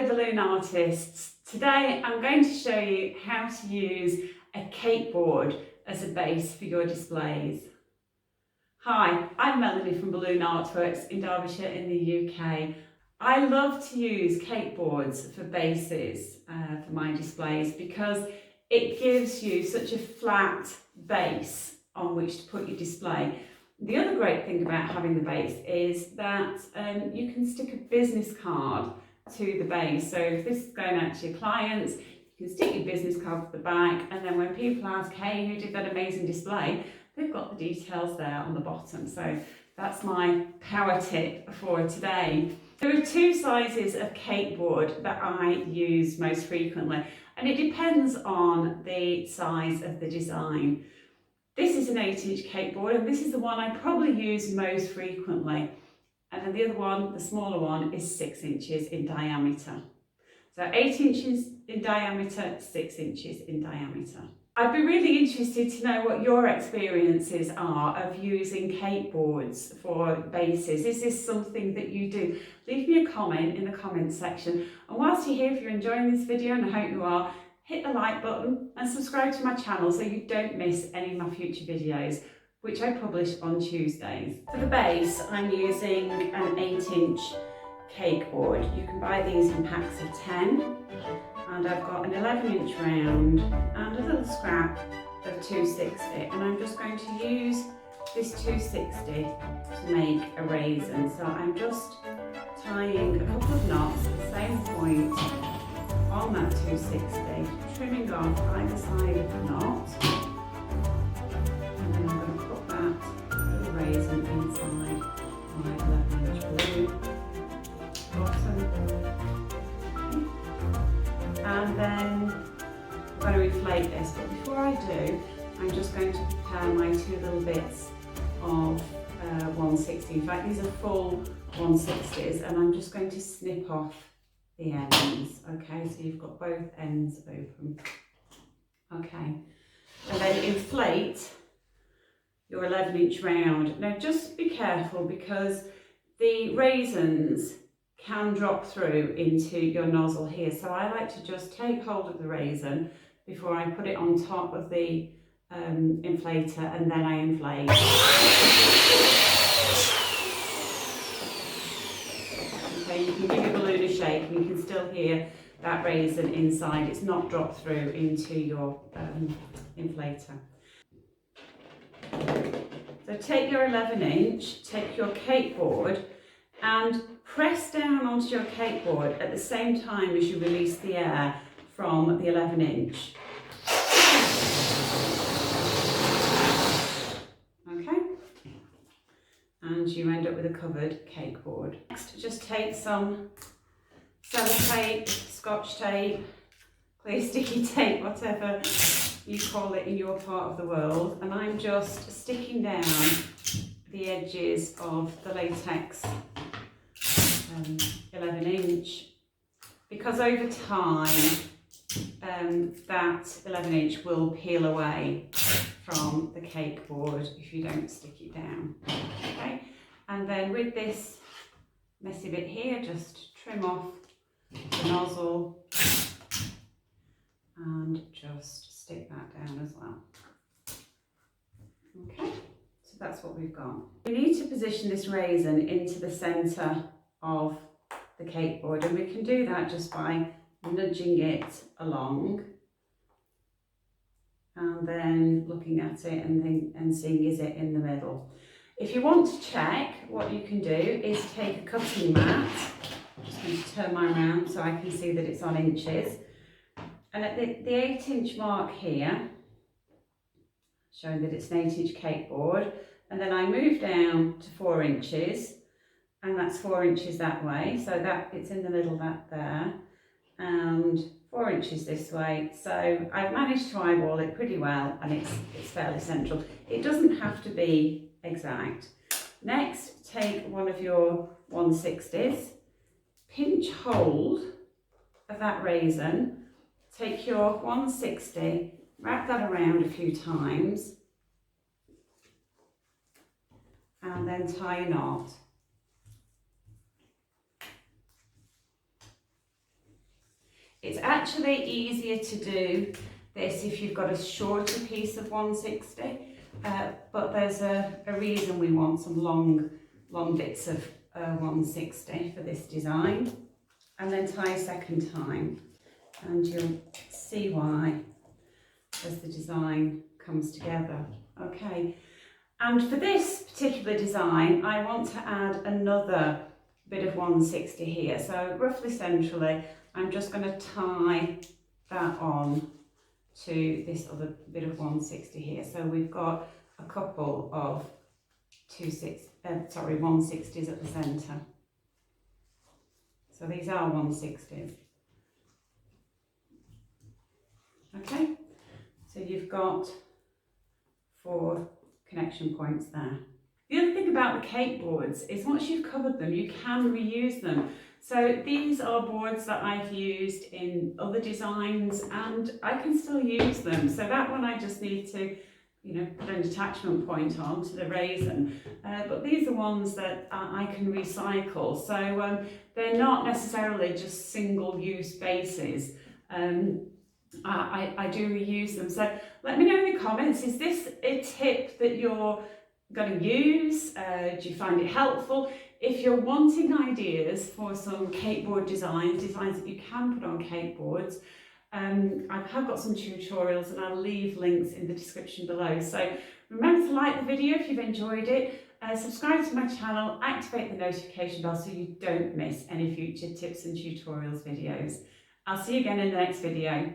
Hello balloon artists. Today I'm going to show you how to use a cake board as a base for your displays. Hi, I'm Melanie from Balloon Artworks in Derbyshire in the UK. I love to use cake boards for bases for my displays because it gives you such a flat base on which to put your display. The other great thing about having the base is that you can stick a business card to the base. So if this is going out to your clients, you can stick your business card to the back, and then when people ask, hey, who did that amazing display, they've got the details there on the bottom. So that's my power tip for today. There are two sizes of cake board that I use most frequently, and it depends on the size of the design. This is an 8-inch cake board, and this is the one I probably use most frequently. And then the other one, the smaller one, is 6 inches in diameter. So 8 inches in diameter, 6 inches in diameter. I'd be really interested to know what your experiences are of using cake boards for bases. Is this something that you do? Leave me a comment in the comments section. And whilst you're here, if you're enjoying this video, and I hope you are, hit the like button and subscribe to my channel so you don't miss any of my future videos, which I publish on Tuesdays. For the base, I'm using an 8-inch cake board. You can buy these in packs of 10, and I've got an 11-inch round and a little scrap of 260, and I'm just going to use this 260 to make a raisin. So I'm just tying a couple of knots at the same point on that 260, trimming off either side of the knot. Raisin inside my 11-inch balloon bottom. Okay. And then I'm going to inflate this, but before I do, I'm just going to prepare my two little bits of 160. In fact, these are full 160s, and I'm just going to snip off the ends. Okay, so you've got both ends open. Okay, and then inflate your 11-inch round. Now just be careful because the raisins can drop through into your nozzle here. So I like to just take hold of the raisin before I put it on top of the inflator, and then I inflate. Okay, you can give your balloon a shake and you can still hear that raisin inside. It's not dropped through into your inflator. So take your 11-inch, take your cake board and press down onto your cake board at the same time as you release the air from the 11-inch. Okay? And you end up with a covered cake board. Next, just take some sellotape, scotch tape, clear sticky tape, whatever you call it in your part of the world, and I'm just sticking down the edges of the latex 11-inch because over time that 11-inch will peel away from the cake board if you don't stick it down. Okay, and then with this messy bit here, just trim off the nozzle and just stick that down as well. Okay, so that's what we've got. We need to position this raisin into the centre of the cake board, and we can do that just by nudging it along and then looking at it and seeing, is it in the middle. If you want to check, what you can do is take a cutting mat. I'm just going to turn mine around so I can see that it's on inches. And at the 8-inch mark here, showing that it's an 8-inch cake board, and then I move down to 4 inches, and that's 4 inches that way, so that it's in the middle, that there, and 4 inches this way. So I've managed to eyeball it pretty well, and it's fairly central. It doesn't have to be exact. Next, take one of your 160s, pinch hold of that raisin. Take your 160, wrap that around a few times, and then tie a knot. It's actually easier to do this if you've got a shorter piece of 160, but there's a reason we want some long bits of 160 for this design. And then tie a second time, and you'll see why as the design comes together. Okay, and for this particular design I want to add another bit of 160 here, so roughly centrally I'm just going to tie that on to this other bit of 160 here. So we've got a couple of 160s at the centre. So these are 160s. Okay, so you've got 4 connection points there. The other thing about the cake boards is once you've covered them, you can reuse them. So these are boards that I've used in other designs and I can still use them. So that one I just need to, put an attachment point on to the raisin. But these are ones that I can recycle. So they're not necessarily just single-use bases. I do reuse them. So let me know in the comments, is this a tip that you're going to use? Do you find it helpful? If you're wanting ideas for some cake board designs that you can put on cake boards, I have got some tutorials and I'll leave links in the description below. So remember to like the video if you've enjoyed it, subscribe to my channel, activate the notification bell so you don't miss any future tips and tutorials videos. I'll see you again in the next video.